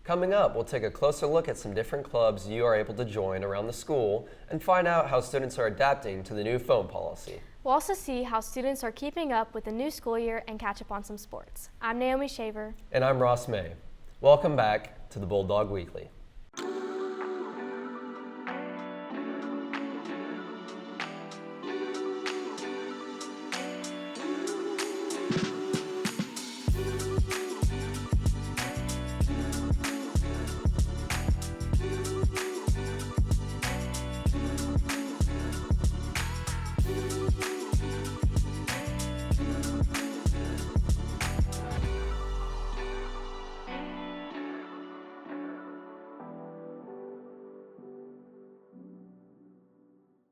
Coming up, we'll take a closer look at some different clubs you are able to join around the school and find out how students are adapting to the new phone policy. We'll also see how students are keeping up with the new school year and catch up on some sports. I'm Naomi Shaver. And I'm Ross May. Welcome back to the Bulldog Weekly.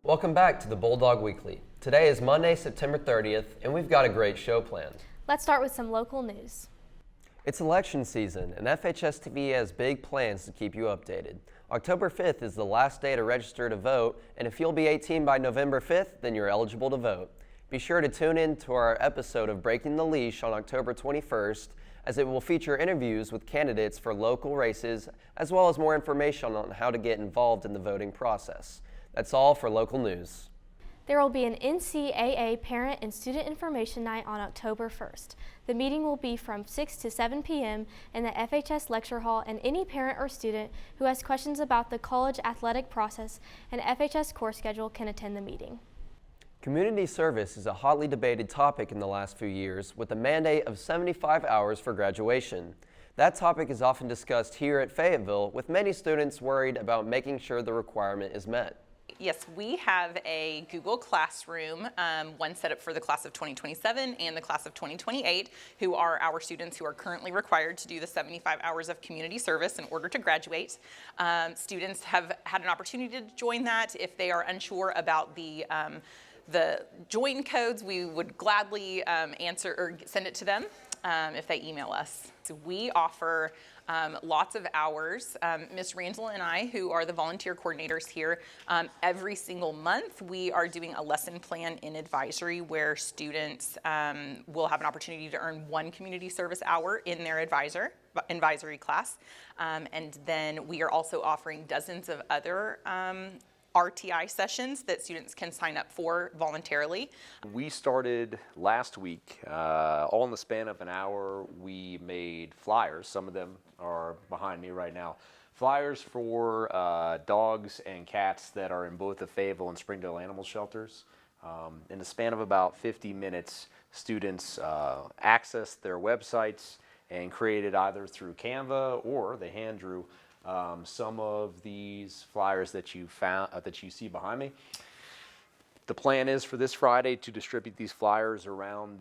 Welcome back to the Bulldog Weekly. Today is Monday, September 30th, and we've got a great show planned. Let's start with some local news. It's election season, and FHS TV has big plans to keep you updated. October 5th is the last day to register to vote, and if you'll be 18 by November 5th, then you're eligible to vote. Be sure to tune in to our episode of Breaking the Leash on October 21st, as it will feature interviews with candidates for local races, as well as more information on how to get involved in the voting process. That's all for local news. There will be an NCAA Parent and Student Information Night on October 1st. The meeting will be from 6 to 7 p.m. in the FHS Lecture Hall, and any parent or student who has questions about the college athletic process and FHS course schedule can attend the meeting. Community service is a hotly debated topic in the last few years, with a mandate of 75 hours for graduation. That topic is often discussed here at Fayetteville, with many students worried about making sure the requirement is met. Yes, we have a Google Classroom, one set up for the class of 2027 and the class of 2028, who are our students who are currently required to do the 75 hours of community service in order to graduate. Students have had an opportunity to join that. If they are unsure about the join codes, we would gladly answer or send it to them if they email us. So we offer lots of hours. Ms. Randall and I, who are the volunteer coordinators here, every single month we are doing a lesson plan in advisory where students will have an opportunity to earn one community service hour in their advisory class. And then we are also offering dozens of other RTI sessions that students can sign up for voluntarily. We started last week, all in the span of an hour. We made flyers. Some of them are behind me right now. Flyers for dogs and cats that are in both the Fayetteville and Springdale animal shelters. In the span of about 50 minutes, students accessed their websites and created either through Canva or they hand drew some of these flyers that you found that you see behind me. The plan is for this Friday to distribute these flyers around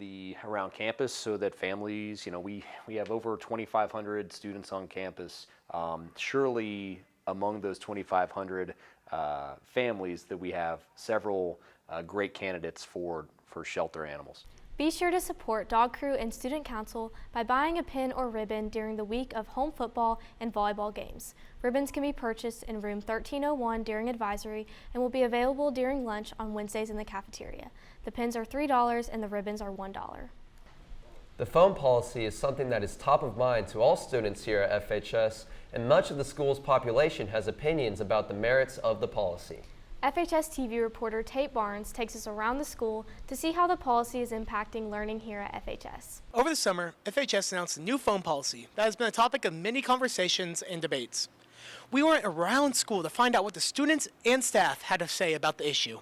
campus so that families, we have over 2,500 students on campus. Surely among those 2,500 families that we have several great candidates for shelter animals. Be sure to support Dog Crew and Student Council by buying a pin or ribbon during the week of home football and volleyball games. Ribbons can be purchased in room 1301 during advisory and will be available during lunch on Wednesdays in the cafeteria. The pins are $3 and the ribbons are $1. The phone policy is something that is top of mind to all students here at FHS, and much of the school's population has opinions about the merits of the policy. FHS TV reporter Tate Barnes takes us around the school to see how the policy is impacting learning here at FHS. Over the summer, FHS announced a new phone policy that has been a topic of many conversations and debates. We went around school to find out what the students and staff had to say about the issue.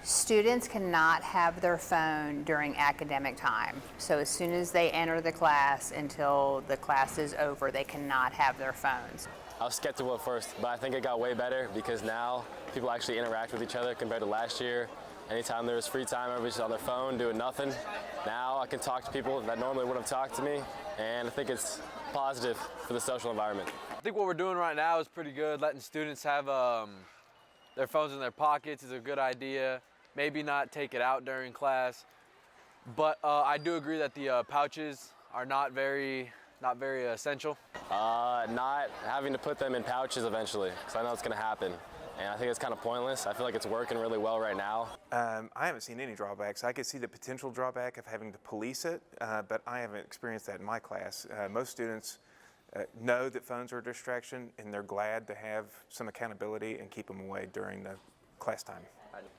Students cannot have their phone during academic time. So as soon as they enter the class until the class is over, they cannot have their phones. I was skeptical at first, but I think it got way better because now people actually interact with each other compared to last year. Anytime there was free time, everybody's on their phone doing nothing. Now I can talk to people that normally wouldn't have talked to me, and I think it's positive for the social environment. I think what we're doing right now is pretty good. Letting students have their phones in their pockets is a good idea. Maybe not take it out during class, but I do agree that the pouches are not very essential. Not having to put them in pouches eventually, because I know it's going to happen. And I think it's kind of pointless. I feel like it's working really well right now. I haven't seen any drawbacks. I could see the potential drawback of having to police it, but I haven't experienced that in my class. Most students know that phones are a distraction, and they're glad to have some accountability and keep them away during the class time.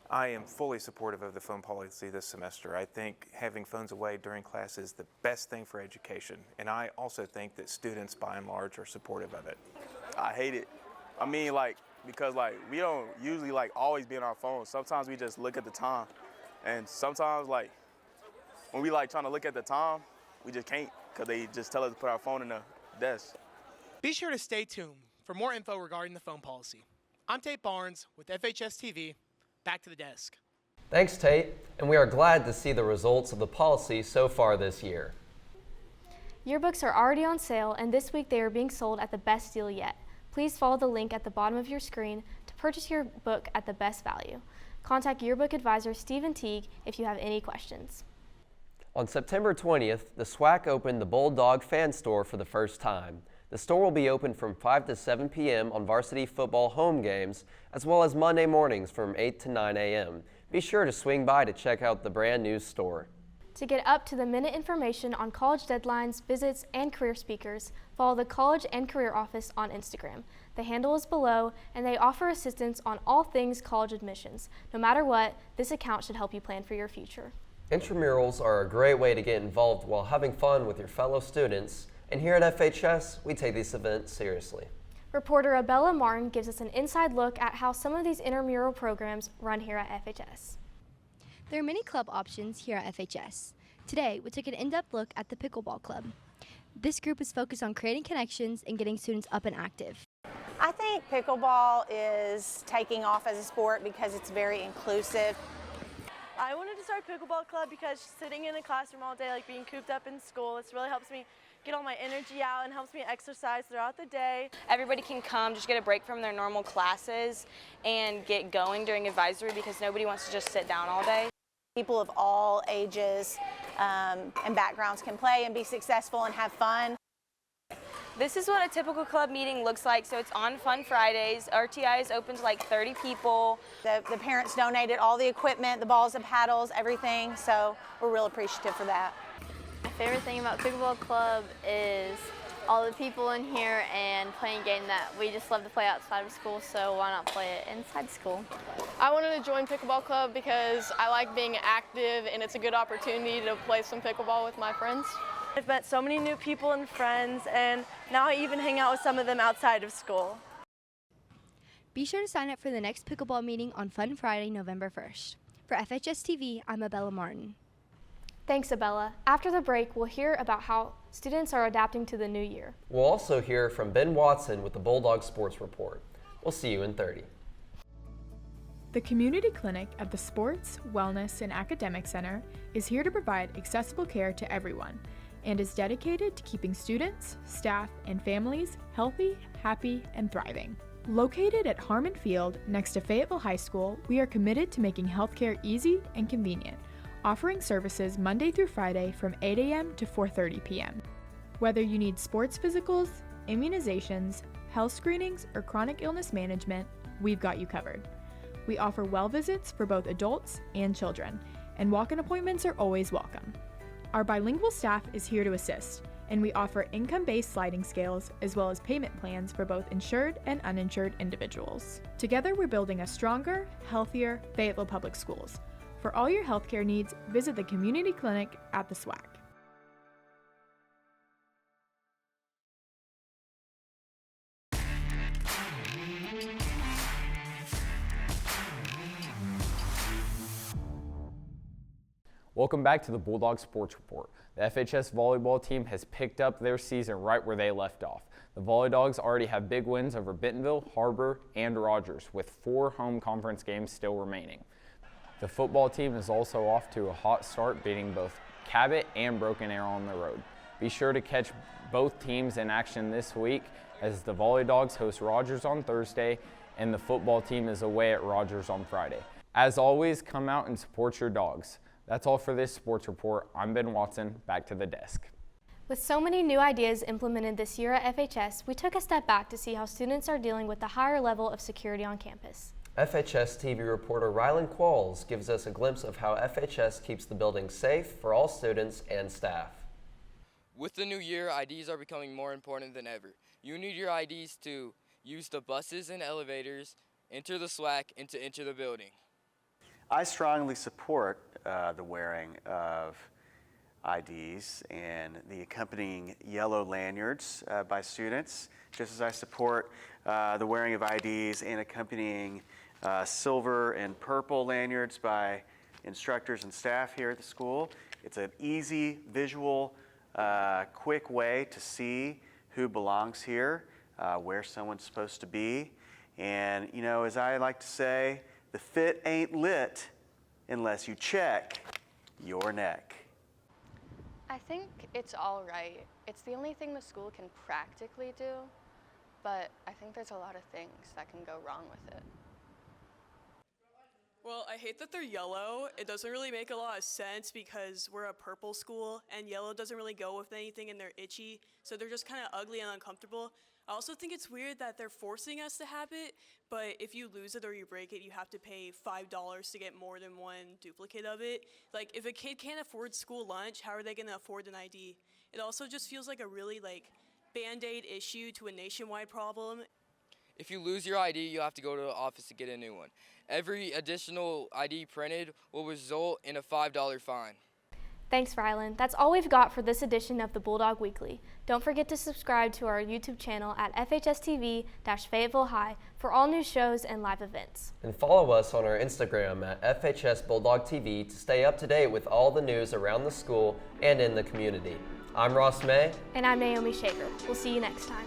I am fully supportive of the phone policy this semester. I think having phones away during class is the best thing for education, and I also think that students, by and large, are supportive of it. I hate it. I mean, because we don't usually always be on our phones. Sometimes we just look at the time, and sometimes when we trying to look at the time, we just can't because they just tell us to put our phone in the desk. Be sure to stay tuned for more info regarding the phone policy. I'm Tate Barnes with FHS TV. Back to the desk. Thanks, Tate, and we are glad to see the results of the policy so far this year. Yearbooks are already on sale, and this week they are being sold at the best deal yet. Please follow the link at the bottom of your screen to purchase your book at the best value. Contact Yearbook Advisor Stephen Teague if you have any questions. On September 20th, the SWAC opened the Bulldog fan store for the first time. The store will be open from 5 to 7 p.m. on varsity football home games, as well as Monday mornings from 8 to 9 a.m. Be sure to swing by to check out the brand new store. To get up-to-the-minute information on college deadlines, visits, and career speakers, follow the College and Career Office on Instagram. The handle is below, and they offer assistance on all things college admissions. No matter what, this account should help you plan for your future. Intramurals are a great way to get involved while having fun with your fellow students, and here at FHS, we take these events seriously. Reporter Abella Martin gives us an inside look at how some of these intramural programs run here at FHS. There are many club options here at FHS. Today, we took an in-depth look at the Pickleball Club. This group is focused on creating connections and getting students up and active. I think pickleball is taking off as a sport because it's very inclusive. I wanted to start Pickleball Club because sitting in a classroom all day, being cooped up in school, it really helps me get all my energy out and helps me exercise throughout the day. Everybody can come, just get a break from their normal classes and get going during advisory because nobody wants to just sit down all day. People of all ages and backgrounds can play and be successful and have fun. This is what a typical club meeting looks like. So it's on Fun Fridays. RTI is open to 30 people. The parents donated all the equipment, the balls, the paddles, everything. So we're real appreciative for that. My favorite thing about Pickleball Club is all the people in here and playing a game that we just love to play outside of school, so why not play it inside school? I wanted to join Pickleball Club because I like being active and it's a good opportunity to play some pickleball with my friends. I've met so many new people and friends, and now I even hang out with some of them outside of school. Be sure to sign up for the next pickleball meeting on Fun Friday, November 1st. For FHS TV, I'm Abella Martin. Thanks, Abella. After the break, we'll hear about how students are adapting to the new year. We'll also hear from Ben Watson with the Bulldog Sports Report. We'll see you in 30. The Community Clinic at the Sports, Wellness, and Academic Center is here to provide accessible care to everyone and is dedicated to keeping students, staff, and families healthy, happy, and thriving. Located at Harmon Field next to Fayetteville High School, we are committed to making healthcare easy and convenient, offering services Monday through Friday from 8 a.m. to 4:30 p.m. Whether you need sports physicals, immunizations, health screenings, or chronic illness management, we've got you covered. We offer well visits for both adults and children, and walk-in appointments are always welcome. Our bilingual staff is here to assist, and we offer income-based sliding scales as well as payment plans for both insured and uninsured individuals. Together, we're building a stronger, healthier Fayetteville Public Schools. For all your healthcare needs, visit the Community Clinic at the SWAC. Welcome back to the Bulldog Sports Report. The FHS volleyball team has picked up their season right where they left off. The Volley Dogs already have big wins over Bentonville, Harbor, and Rogers, with 4 home conference games still remaining. The football team is also off to a hot start, beating both Cabot and Broken Arrow on the road. Be sure to catch both teams in action this week as the Volley Dogs host Rogers on Thursday and the football team is away at Rogers on Friday. As always, come out and support your dogs. That's all for this sports report. I'm Ben Watson, back to the desk. With so many new ideas implemented this year at FHS, we took a step back to see how students are dealing with the higher level of security on campus. FHS TV reporter Rylan Qualls gives us a glimpse of how FHS keeps the building safe for all students and staff. With the new year, IDs are becoming more important than ever. You need your IDs to use the buses and elevators, enter the SWAC, and to enter the building. I strongly support the wearing of IDs and the accompanying yellow lanyards by students, just as I support the wearing of IDs and accompanying silver and purple lanyards by instructors and staff here at the school. It's an easy, visual, quick way to see who belongs here, where someone's supposed to be. And, you know, as I like to say, the fit ain't lit unless you check your neck. I think it's all right. It's the only thing the school can practically do, but I think there's a lot of things that can go wrong with it. Well, I hate that they're yellow. It doesn't really make a lot of sense because we're a purple school and yellow doesn't really go with anything and they're itchy, so they're just kind of ugly and uncomfortable. I also think it's weird that they're forcing us to have it, but if you lose it or you break it, you have to pay $5 to get more than one duplicate of it. Like, if a kid can't afford school lunch, how are they gonna afford an ID? It also just feels like a really, Band-Aid issue to a nationwide problem. If you lose your ID, you have to go to the office to get a new one. Every additional ID printed will result in a $5 fine. Thanks, Rylan. That's all we've got for this edition of the Bulldog Weekly. Don't forget to subscribe to our YouTube channel at FHSTV-Fayetteville High for all new shows and live events. And follow us on our Instagram at FHS Bulldog TV to stay up to date with all the news around the school and in the community. I'm Ross May. And I'm Naomi Shaker. We'll see you next time.